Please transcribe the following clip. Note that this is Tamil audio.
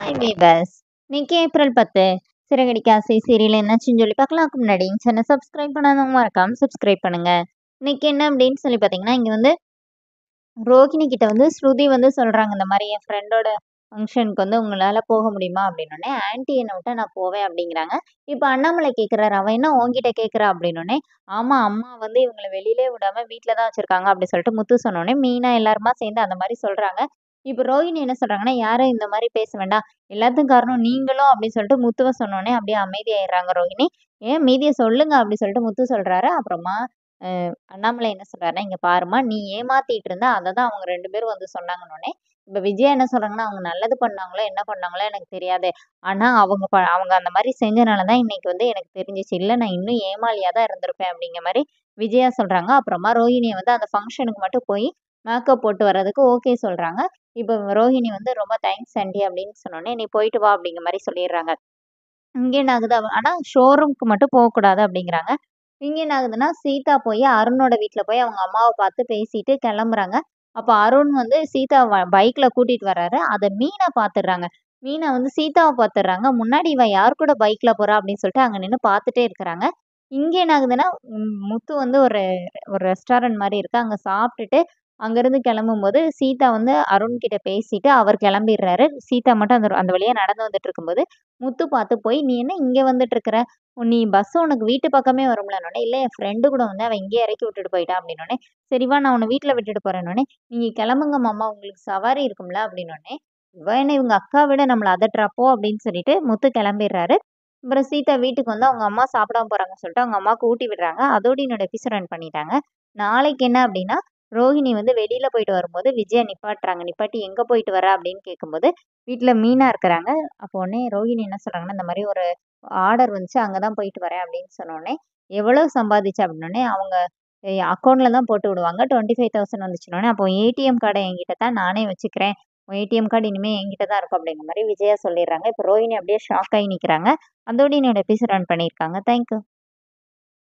Hi viewers. இன்னைக்கு ஏப்ரல் 10 சிறகடிக்க ஆசை சீரியல் என்னாச்சுன்னு சொல்லி பார்க்கலாம். அதுக்கு முன்னாடி சேனலை சப்ஸ்கிரைப் பண்ணாதவங்க மறக்காம சப்ஸ்கிரைப் பண்ணுங்க. இன்னைக்கு என்ன அப்படின்னு சொல்லி பார்த்தீங்கன்னா, இங்கே வந்து ரோஹிணி கிட்ட வந்து ஸ்ருதி வந்து சொல்றாங்க, இந்த மாதிரி என் ஃப்ரெண்டோட ஃபங்க்ஷனுக்கு வந்து உங்களால போக முடியுமா அப்படின்னோடனே, ஆன்ட்டி என்னை விட்டா நான் போவேன் அப்படிங்கிறாங்க. இப்போ அண்ணாமலை கேட்குறாரு, அவன் என்ன உன்கிட்ட கேட்குறா அப்படின்னோடனே, ஆமா அம்மா வந்து இவங்களை வெளியிலே விடாம வீட்டில் தான் வச்சிருக்காங்க அப்படி சொல்லிட்டு முத்து சொன்னோடனே, மீனா எல்லாருமா சேர்ந்து அந்த மாதிரி சொல்றாங்க. இப்போ ரோஹிணி என்ன சொல்றாங்கன்னா, யாரும் இந்த மாதிரி பேச வேண்டாம், எல்லாத்துக்கும் காரணம் நீங்களும் அப்படின்னு சொல்லிட்டு முத்துவை சொன்னோடனே அப்படியே அமைதியாயிடுறாங்க ரோஹிணி. ஏன் மீதியை சொல்லுங்க அப்படி சொல்லிட்டு முத்து சொல்றாரு. அப்புறமா அண்ணாமலை என்ன சொல்றாருன்னா, இங்க பாரும்மா, நீ ஏமாத்திட்டு இருந்த, அதை தான் அவங்க 2 பேரும் வந்து சொன்னாங்கன்னோனே, இப்ப விஜயா என்ன சொல்றாங்கன்னா, அவங்க நல்லது பண்ணாங்களோ, என்ன பண்ணாங்களோ எனக்கு தெரியாது. ஆனா அவங்க அந்த மாரி செஞ்சனால தான் இன்னைக்கு வந்து எனக்கு தெரிஞ்சுச்சு. இல்ல நான் இன்னும் ஏமாளியா தான் இருந்திருப்பேன் அப்படிங்கிற மாரி விஜயா சொல்றாங்க. அப்புறமா ரோஹிணிய வந்து அந்த ஃபங்ஷனுக்கு மட்டும் போய் மேக்கப் போட்டு வர்றதுக்கு ஓகே சொல்றாங்க. இப்ப ரோஹிணி வந்து ரொம்ப தேங்க்ஸ் ஆன்ட்டி அப்படின்னு சொன்னோனே, நீ போயிட்டு வா அப்படிங்கிற மாரி சொல்லிடுறாங்க. இங்க என்ன ஆகுது, ஆனா ஷோரூம்க்கு மட்டும் போகக்கூடாது அப்படிங்கிறாங்க. இங்க என்ன ஆகுதுன்னா, சீதா போய் அருணோட வீட்ல போய் அவங்க அம்மாவ பார்த்து பேசிட்டு கிளம்புறாங்க. அப்ப அருண் வந்து சீதாவ பைக்ல கூட்டிட்டு வர்றாரு. அத மீனா பார்த்துடுறாங்க. மீனா வந்து சீதாவ பார்த்துடுறாங்க. முன்னாடி இவ யார் கூட பைக்ல போறா அப்படின்னு சொல்லிட்டு அங்க நின்னு பார்த்துட்டே இருக்கிறாங்க. இங்க என்ன ஆகுதுன்னா, முத்து வந்து ஒரு ஒரு ரெஸ்டாரண்ட் மாரி இருக்கு. அங்க சாப்பிட்டுட்டு அங்கருந்து கிளம்பும்போது சீதா வந்து அருண் கிட்ட பேசிட்டு அவர் கிளம்பிடுறாரு. சீதா மட்டும் அந்த அந்த வழியா நடந்து வந்துட்டு இருக்கும்போது, முத்து பார்த்து போய், "நீ என்ன இங்க வந்துட்டு இருக்கிற? நீ பஸ் உனக்கு வீட்டு பக்கமே வரும்லன்னோனே, இல்ல என் ஃப்ரெண்டு கூட வந்து அவன் இங்கேயே இறக்கி விட்டுட்டு போயிட்டான் அப்படின்னோனே, சரி வா நான் உன்ன வீட்ல விட்டுட்டு போறேன்னோனே, நீங்க கிளம்புங்க மாமா உங்களுக்கு சவாரி இருக்கும்ல அப்படின்னோனே, இவ என்ன இவங்க அக்கா விட நம்மள அதட்டுறா போ அப்படின்னு சொல்லிட்டு முத்து கிளம்பிடுறாரு. அப்புறம் சீதா வீட்டுக்கு வந்து அவங்க அம்மா சாப்பிடாம போறாங்கன்னு சொல்லிட்டு அவங்க அம்மாவுக்கு ஊட்டி விடுறாங்க. அதோட என்னோட எபிசோட் ரன் பண்ணிட்டாங்க. நாளைக்கு என்ன அப்படின்னா, ரோஹிணி வந்து வெளியில போயிட்டு வரும்போது விஜயா நிப்பாட்டுறாங்க. நிப்பாட்டி எங்க போயிட்டு வர அப்படின்னு கேட்கும்போது, வீட்ல மீனா இருக்கிறாங்க. அப்போ உடனே ரோஹிணி என்ன சொல்றாங்கன்னா, இந்த மாதிரி ஒரு ஆர்டர் வந்துச்சு. அங்க தான் போயிட்டு வரேன் அப்படின்னு சொன்னோனே, எவ்வளவு சம்பாதிச்ச அப்படின்னோனே, அவங்க அக்கவுண்ட்ல தான் போட்டு விடுவாங்க. 25,000 வந்துச்சுன்னோனே, அப்போ ஏடிஎம் கார்ட என்கிட்ட தான் நானே வச்சுக்கிறேன். உன் ஏடிஎம் கார்டு இனிமே என்கிட்ட தான் இருக்கும் அப்படிங்கிற மாரி விஜயா சொல்லிடுறாங்க. இப்போ ரோஹிணி அப்படியே ஷாக் ஆகி நிக்கிறாங்க. அதோட என்னோட எபிசோட் ரன் பண்ணியிருக்காங்க. Thank you.